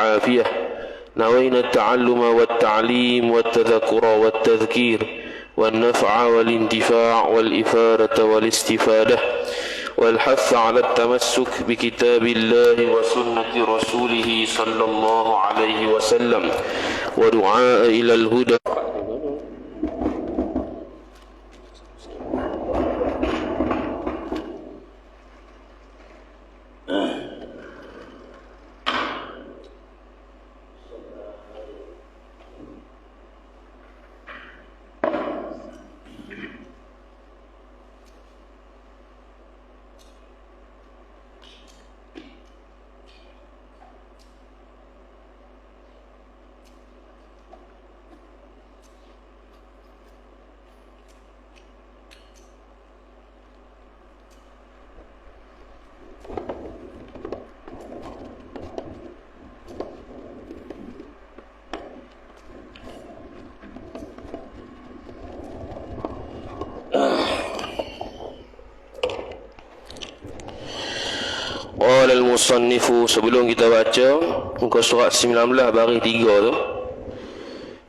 والعافية. نوينا التعلم والتعليم والتذكر والتذكير والنفع والانتفاع والإفادة والاستفادة والحث على التمسك بكتاب الله وسنة رسوله صلى الله عليه وسلم ودعاء إلى الهدى. Qala al-musannifu, sebelum kita baca muka surat 19 baris 3 tu,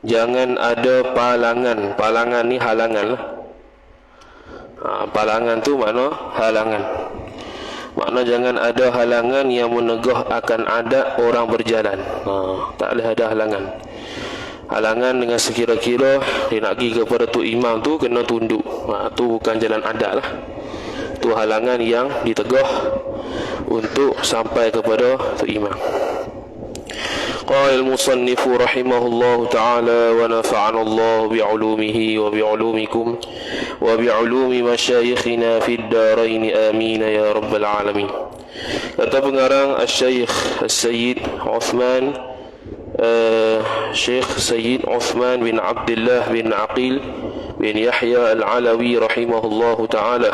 jangan ada palangan. Palangan ni halangan lah. Palangan tu makna halangan. Makna jangan ada halangan yang menegah akan adat orang berjalan. Tak boleh ada halangan. Halangan dengan sekira-kira dia nak pergi kepada tu imam tu kena tunduk. Tu bukan jalan adat lah. Tu halangan yang ditegah untuk sampai kepada tu imam. Qala al-musannif rahimahullahu ta'ala wa nafa'ana Allah bi'ulumihi wa bi'ulumikum wa bi'ulumi masyayikhina fid darain amin ya rabbal alamin. Kata pengarang Al-Syaikh Al-Sayyid Uthman Syekh Sayyid Uthman bin Abdullah bin Aqil bin Yahya Al-Alawi rahimahullahu ta'ala,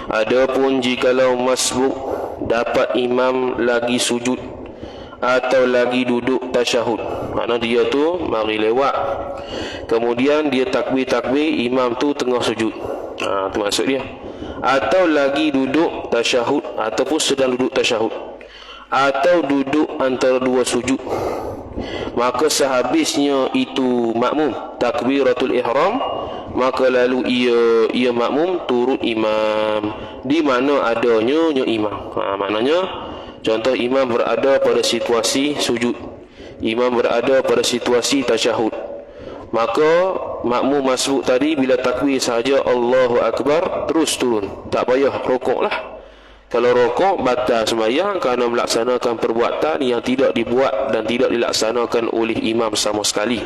adapun jikalau masbuk dapat imam lagi sujud atau lagi duduk tasyahud, makna dia tu mari lewat, kemudian dia takbir-takbir, imam tu tengah sujud, tu maksud dia, atau lagi duduk tasyahud ataupun sedang duduk tasyahud, atau duduk antara dua sujud, maka sehabisnya itu makmum takbiratul ihram, maka lalu ia makmum turut imam di mana adanya imam. Maknanya contoh imam berada pada situasi sujud, imam berada pada situasi tasyahud, maka makmum masbuk tadi bila takbir sahaja Allahu Akbar terus turun, tak payah rokok lah. Kalau rokok batal sembahyang kerana melaksanakan perbuatan yang tidak dibuat dan tidak dilaksanakan oleh imam sama sekali.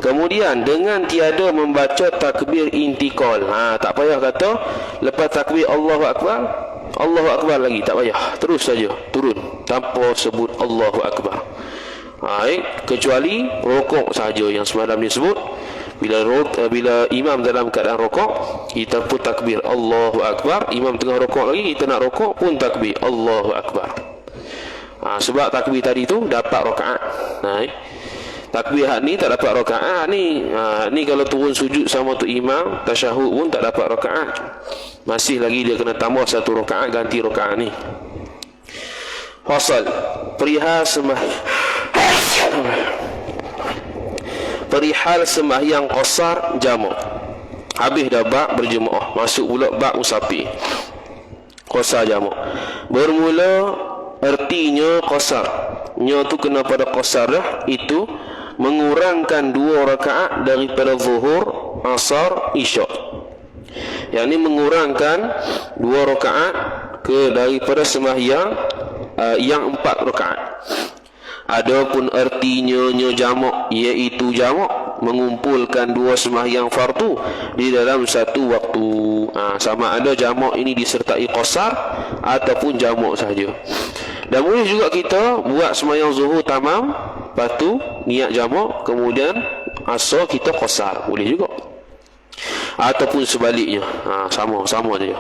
Kemudian dengan tiada membaca takbir intikal, tak payah kata lepas takbir Allahu Akbar lagi, tak payah, terus saja turun tanpa sebut Allahu Akbar. Kecuali rokok saja yang semalam disebut. Bila imam dalam keadaan rokok, kita pun takbir Allahu Akbar, imam tengah rokok lagi, kita nak rokok pun takbir Allahu Akbar. Sebab takbir tadi tu dapat rakaat. Takbir ni tak dapat rakaat ni. Ni kalau turun sujud sama tu imam, tasyahud pun tak dapat rakaat. Masih lagi dia kena tambah satu rakaat, ganti rakaat ni. Fasal perihal sembahyang qasar jamak. Habis dah bab berjemaah, masuk pula bab musafir. Qasar jamak. Bermula artinya qasar. Nya tu kena pada qasar dah, itu mengurangkan 2 rakaat daripada zuhur, asar, isyak. Yang ni mengurangkan 2 rakaat daripada sembahyang yang 4 rakaat. Adapun artinya jamak, iaitu jamak mengumpulkan 2 sembahyang fardu di dalam satu waktu. Sama ada jamak ini disertai qasar ataupun jamak saja. Dan boleh juga kita buat sembahyang zuhur tamam, lepas tu niat jamak, kemudian asar kita qasar, boleh juga. Ataupun sebaliknya, sama saja.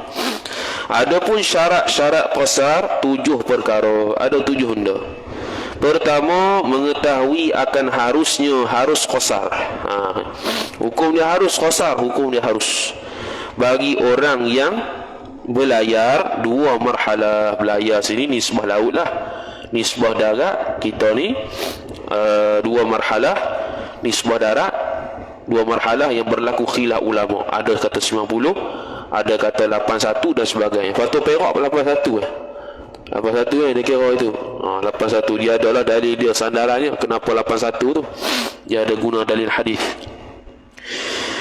Adapun syarat-syarat qasar 7 perkara, ada 7 benda. Pertama, mengetahui akan harus qasar. Hukum dia harus qasar, hukum dia harus. Bagi orang yang berlayar 2 marhalah, berlayar sini nisbah laut lah. nisbah darat kita ni dua marhalah nisbah darat, dua marhalah yang berlaku khilaf ulama. Ada kata 90, ada kata 81 dan sebagainya. Faktor Perak 81 81 dia kira itu. 81 dia adalah dalil dia, sandarannya kenapa 81 tu. Dia ada guna dalil hadis.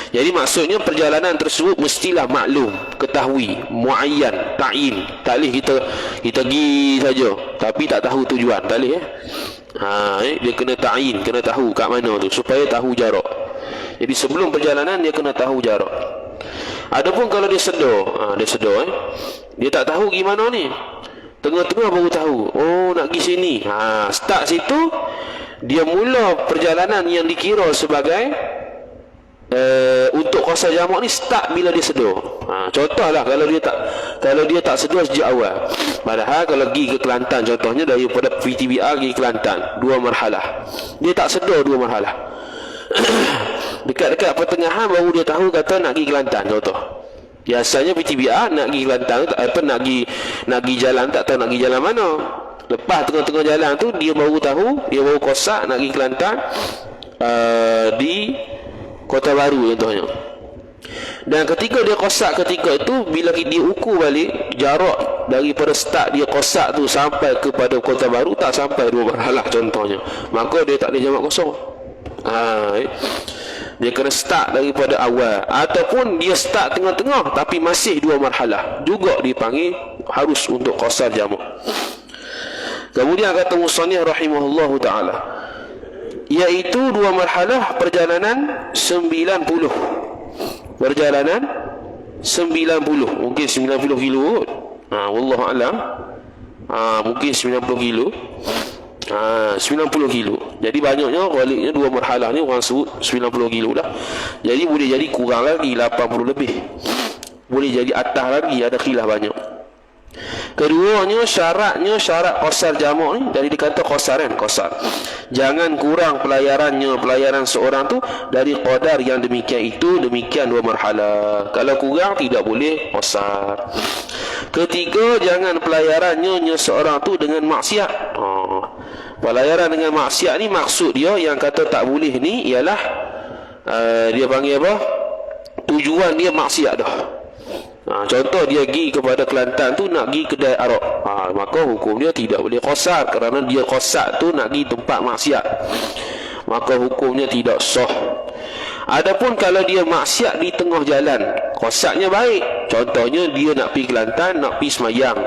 Jadi maksudnya perjalanan tersebut mestilah maklum, ketahui, muayyan, ta'yin. Tak boleh kita pergi saja tapi tak tahu tujuan. Tak boleh dia kena ta'yin, kena tahu kat mana tu supaya tahu jarak. Jadi sebelum perjalanan dia kena tahu jarak. Adapun kalau dia sedar, dia tak tahu gimana ni, tengah-tengah baru tahu, oh nak pergi sini. Start situ dia mula perjalanan yang dikira sebagai untuk qasar jamak ni start bila dia sedar. Contohlah kalau dia tak sedar sejak awal. Padahal kalau pergi ke Kelantan contohnya, daripada PTBR pergi Kelantan 2 marhalah, dia tak sedar 2 marhalah. Dekat-dekat pertengahan baru dia tahu kata nak pergi Kelantan contoh. Biasanya PTBR nak pergi Kelantan nak pergi jalan, tak tahu nak pergi jalan mana. Lepas tengah-tengah jalan tu dia baru tahu, dia baru kosak nak pergi Kelantan di Kota Baru contohnya. Dan ketika dia kosak ketika itu, bila dia ukur balik jarak daripada start dia kosak tu sampai kepada Kota Baru tak sampai 2 marhalah contohnya, maka dia tak boleh jamak kosong. Dia kena start daripada awal, ataupun dia start tengah-tengah tapi masih 2 marhalah, juga dipanggil harus untuk qasar jamak. Kemudian kata musannif rahimahullahu ta'ala, iaitu 2 marhalah perjalanan 90. Perjalanan 90, mungkin 90 kilo kot. Wallahu alam. Mungkin 90 kilo. 90 kilo. Jadi banyaknya baliknya 2 marhalah ni orang sebut 90 kilo dah. Jadi boleh jadi kurang lagi 80 lebih. Boleh jadi atas lagi, ada khilaf banyak. Keduanya syarat qasar jamak ni, dari dikata qasar kan, qasar. Jangan kurang pelayaran seorang tu dari qadar yang demikian itu, demikian 2 marhalah. Kalau kurang tidak boleh qasar. Ketiga, jangan pelayarannya seorang tu dengan maksiat. Pelayaran dengan maksiat ni maksud dia yang kata tak boleh ni ialah dia panggil apa? Tujuan dia maksiat dah. Contoh dia pergi kepada Kelantan tu nak pergi kedai arak, maka hukum dia tidak boleh qasar, kerana dia qasar tu nak pergi tempat maksiat, maka hukumnya tidak sah. Adapun kalau dia maksiat di tengah jalan, qasarnya baik. Contohnya dia nak pergi Kelantan, nak pergi semayang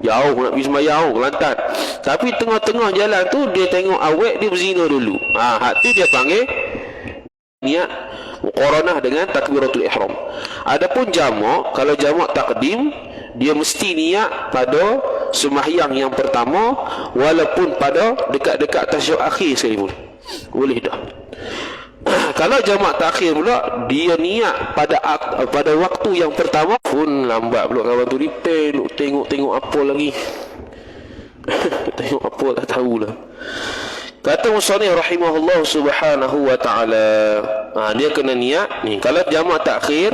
jauh nak pergi semayang Kelantan, tapi tengah-tengah jalan tu dia tengok awet, dia berzina dulu. Hak tu dia panggil niat muqaranah dengan takbiratul ihram. Adapun jamak, kalau jamak takdim, dia mesti niat pada sembahyang yang pertama, walaupun pada dekat-dekat tasyahud akhir sekalipun boleh dah. Kalau jamak takhir pula, dia niat pada waktu yang pertama pun lambat pula kawan tu, tengok apa lagi tengok apa tak tahulah. Kata musannif rahimahullah subhanahu wa ta'ala, dia kena niat ni. Kalau jamak takhir,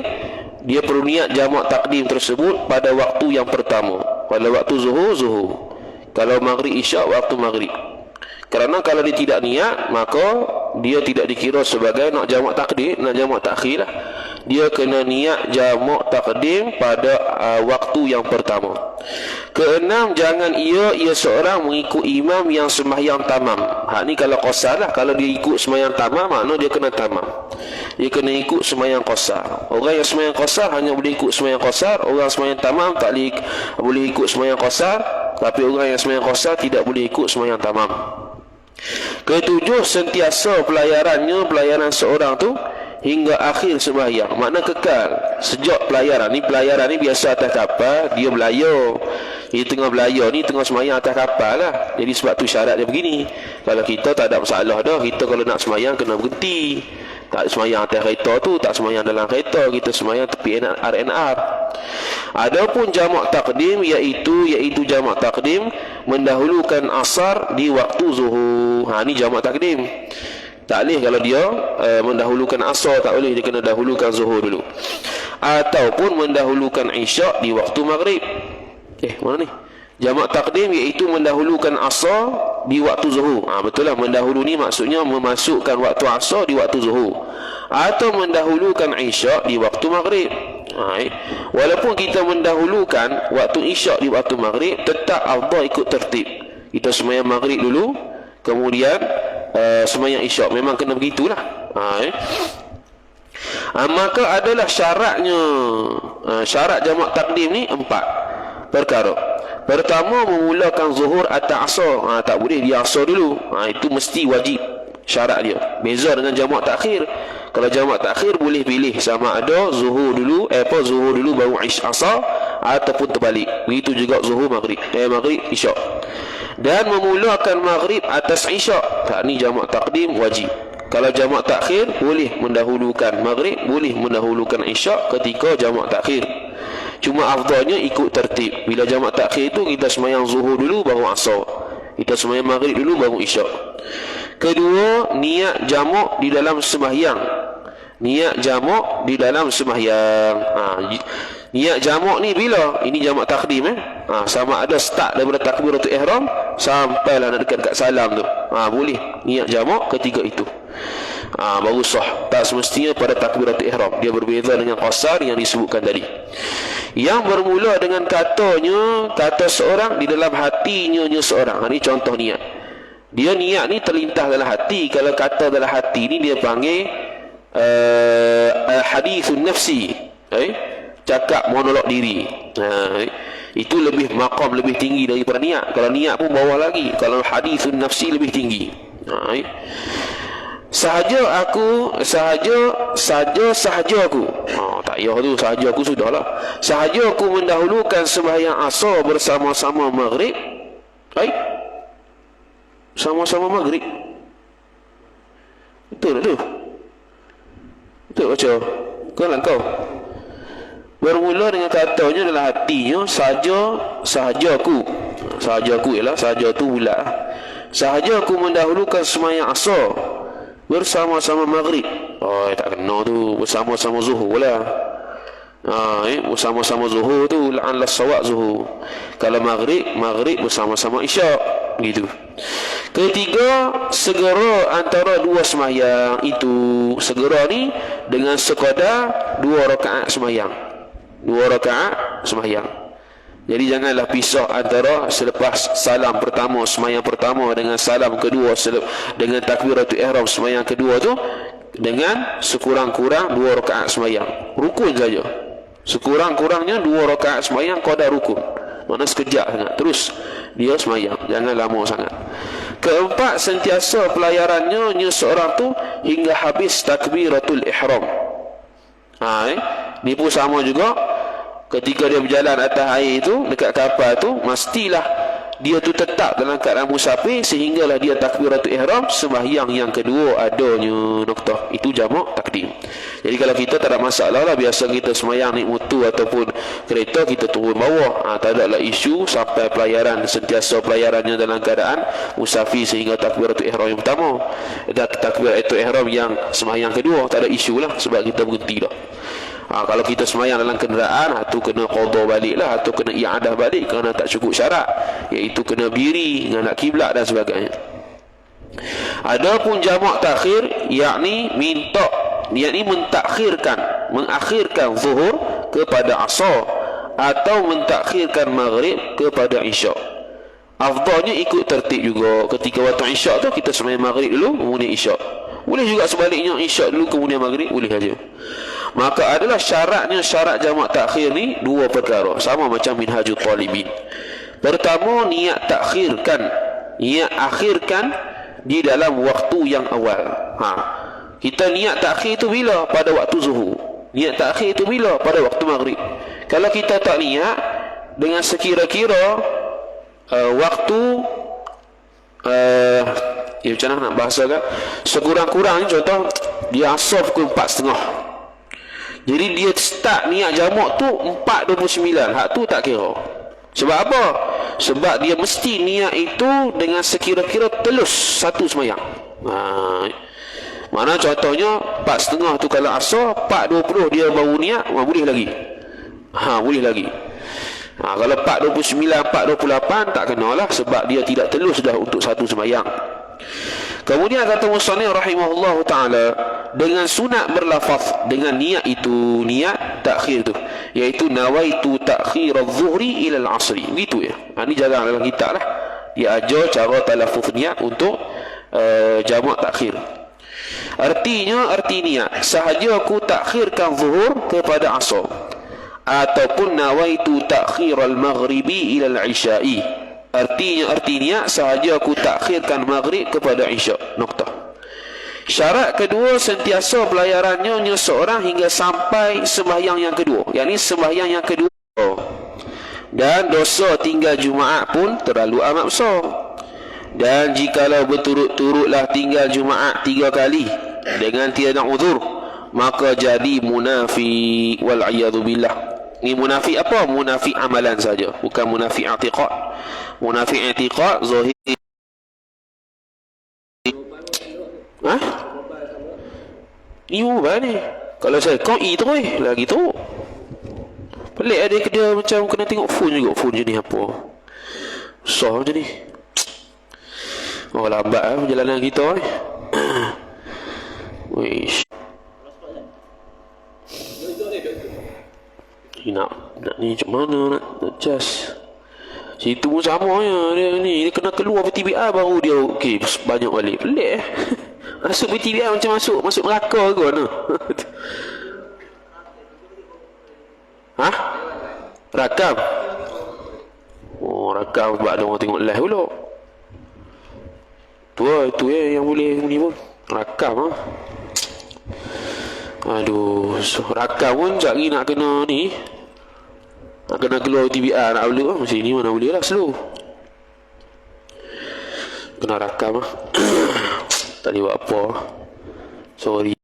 dia perlu niat jamak takdim tersebut pada waktu yang pertama. Pada waktu zuhur. Kalau maghrib isyak, waktu maghrib. Kerana kalau dia tidak niat, maka dia tidak dikira sebagai nak jamak takdim, nak jamak takhir lah. Dia kena niat jamak takdim pada waktu yang pertama. Keenam, jangan ia seorang mengikut imam yang sembahyang tamam. Ni kalau qasar lah. Kalau dia ikut sembahyang tamam, makna dia kena tamam. Dia kena ikut sembahyang qasar. Orang yang sembahyang qasar hanya boleh ikut sembahyang qasar. Orang sembahyang tamam tak boleh ikut sembahyang qasar. Tapi orang yang sembahyang qasar tidak boleh ikut sembahyang tamam. Ketujuh, sentiasa pelayaran seorang tu hingga akhir sembahyang. Makna kekal sejak pelayaran ni biasa atas kapal, dia belayar. Dia tengah belayar ni, tengah sembahyang atas kapal lah. Jadi sebab tu syarat dia begini. Kalau kita tak ada masalah dah. Kita kalau nak sembahyang kena berhenti. Tak sembahyang atas kereta tu, tak sembahyang dalam kereta, kita sembahyang tepi RNR. Adapun jamak takdim, iaitu jamak takdim mendahulukan asar di waktu zuhur. Ni jamak takdim. Tak boleh kalau dia mendahulukan asar, tak boleh, dia kena dahulukan zuhur dulu. Ataupun mendahulukan isyak di waktu maghrib. Mana ni? Jamak takdim iaitu mendahulukan asar di waktu zuhur. Betul lah, mendahulu ni maksudnya memasukkan waktu asar di waktu zuhur, atau mendahulukan isyak di waktu maghrib. Walaupun kita mendahulukan waktu isyak di waktu maghrib, tetap afdal ikut tertib. Kita sembahyang maghrib dulu, kemudian sembahyang isyak. Memang kena begitulah. Maka adalah syaratnya, syarat jamak takdim ni 4 perkara. Pertama, memulakan zuhur atau asar. Tak boleh dia asar dulu. Itu mesti wajib, syarat dia. Beza dengan jamak takhir. Kalau jamak takhir boleh pilih sama ada zuhur dulu, zuhur dulu baru asar, ataupun terbalik. Begitu juga zuhur maghrib, maghrib isyak. Dan memulakan maghrib atas isyak. Ni jamak takdim wajib. Kalau jamak takhir boleh mendahulukan maghrib, boleh mendahulukan isyak ketika jamak takhir. Cuma afdalnya ikut tertib. Bila jamak takhir tu kita sembahyang zuhur dulu baru asar, kita sembahyang maghrib dulu baru isyak. Kedua, niat jamak di dalam sembahyang. Niat jamak di dalam sembahyang. Niat jamak ni bila? Ini jamak takdim sama ada start daripada takbiratul ihram sampailah nak dekat kat salam tu. Boleh niat jamak ketika itu. Baru sah. Tak semestinya pada takbiratul ihram. Dia berbeza dengan qasar yang disebutkan tadi. Yang bermula dengan kata seorang di dalam hatinya seorang. Ini contoh niat. Dia niat ni terlintas dalam hati. Kalau kata dalam hati ni dia panggil hadithun nafsi. Cakap monolog diri. Itu lebih maqam, lebih tinggi daripada niat. Kalau niat pun bawah lagi. Kalau hadithun nafsi lebih tinggi. Sahaja aku. Tak payah tu, sahaja aku sudahlah. Sahaja aku mendahulukan sembahyang asar bersama-sama maghrib. Sama-sama maghrib. Betul tak tu? Betul baca? Kan kau? Bermula dengan katanya dalam hatinya sahaja aku ialah sahaja tu pula. Sahaja aku mendahulukan sembahyang asar bersama-sama maghrib. Tak kena tu, bersama-sama zuhur lah. Bersama-sama zuhur tu la'an las-sawak zuhur. Kalau maghrib bersama-sama isyak, gitu. Ketiga, segera antara dua sembahyang itu. Segera ni dengan sekadar 2 rakaat sembahyang. 2 rakaat sembahyang. Jadi janganlah pisah antara selepas salam pertama, sembahyang pertama, dengan salam kedua, dengan takbiratul ihram sembahyang kedua tu, dengan sekurang-kurang 2 rakaat sembahyang. Rukun saja. Sekurang-kurangnya 2 rakaat sembahyang qadar rukun. Mana sekejap sangat. Terus dia sembahyang. Jangan lama sangat. Keempat, sentiasa pelayarannya seorang tu hingga habis takbiratul ihram. Ni pun sama juga. Ketika dia berjalan atas air itu, dekat kapal tu, mestilah dia tu tetap dalam keadaan musafir sehinggalah dia takbiratul ihram sembahyang yang kedua adanya. Noktah. Itu jamak takdim. Jadi kalau kita tak ada masalah lah, biasa kita sembahyang naik motor ataupun kereta, kita turun bawah. Tak ada lah isu sampai pelayaran, sentiasa pelayarannya dalam keadaan musafir sehingga takbiratul ihram yang pertama, dan takbiratul ihram yang sembahyang kedua, tak ada isu lah, sebab kita berhenti dah. Kalau kita sembahyang dalam kenderaan, tu kena qada balik lah, atau kena i'adah balik kerana tak cukup syarat, iaitu kena biri, menghadap kiblat dan sebagainya. Adapun jamak takhir, yakni mengakhirkan zuhur kepada asar, atau mentakhirkan maghrib kepada isyak. Afdalnya ikut tertib juga. Ketika waktu isyak tu kita sembahyang maghrib dulu, kemudian isyak. Boleh juga sebaliknya, isyak dulu kemudian maghrib, boleh saja. Maka adalah syarat jamak takhir ni 2 perkara, sama macam minhajul talibin. Pertama, niat akhirkan di dalam waktu yang awal. Kita niat takhir itu bila? Pada waktu zuhur. Niat takhir itu bila? Pada waktu maghrib. Kalau kita tak niat dengan sekira-kira waktu macam mana nak bahasakan, sekurang-kurangnya contoh dia asar pukul 4.30. Jadi dia start niat jamak tu 4.29. Hak tu tak kira. Sebab apa? Sebab dia mesti niat itu dengan sekira-kira telus satu sembahyang. Mana contohnya 4.30 tu kalau asar, 4.20 dia baru niat, boleh lagi. Boleh lagi. Kalau 4.29, 4.28 tak kenalah, sebab dia tidak telus dah untuk satu sembahyang. Kemudian kata musannif rahimahullahu taala, dengan sunat berlafaz dengan niat itu, niat takhir tu, iaitu nawaitu takhir adh-dhuhri ila al-'asri. Gitu ya. Ini jarang dalam kitab lah. Dia ajar cara talaffuz niat untuk jamak takhir. Artinya, arti niat, sahaja aku takhirkan zuhur kepada asar, ataupun nawaitu takhir al-maghribi ila al-'isya'i. Artinya, arti niat, sahaja aku takhirkan maghrib kepada isya'. Noktah. Syarat kedua, sentiasa pelayarannya seorang hingga sampai sembahyang yang kedua, yakni sembahyang yang kedua. Dan dosa tinggal Jumaat pun terlalu amat besar. Dan jikalau berturut-turutlah tinggal Jumaat 3 kali dengan tiada uzur, maka jadi munafik, wal-'iyadhu billah. Ini munafik apa? Munafik amalan saja, bukan munafik i'tiqad. Munafik i'tiqad zahir. Hah? Ni ubah ni. Kalau saya kau terus lagi tu. Pelik ada ke dia macam kena tengok phone juga. Phone jenis apa? Susah macam ni. Oh, lambat perjalanan kita. Wish. Nak ni macam mana nak adjust. Situ pun sama ya. Dia kena keluar PTBR baru dia okey banyak balik. Pelik masuk PTBR macam masuk neraka ke mana. Ha? Rakam. Oh, rakam sebab ada orang tengok live pula. Tu yang boleh ni pun. Rakam Aduh, rakam pun cari nak kena ni. Nak kena keluar TBR nak upload macam ni mana boleh lah slow. Kena rakam Tak boleh buat apa. Sorry.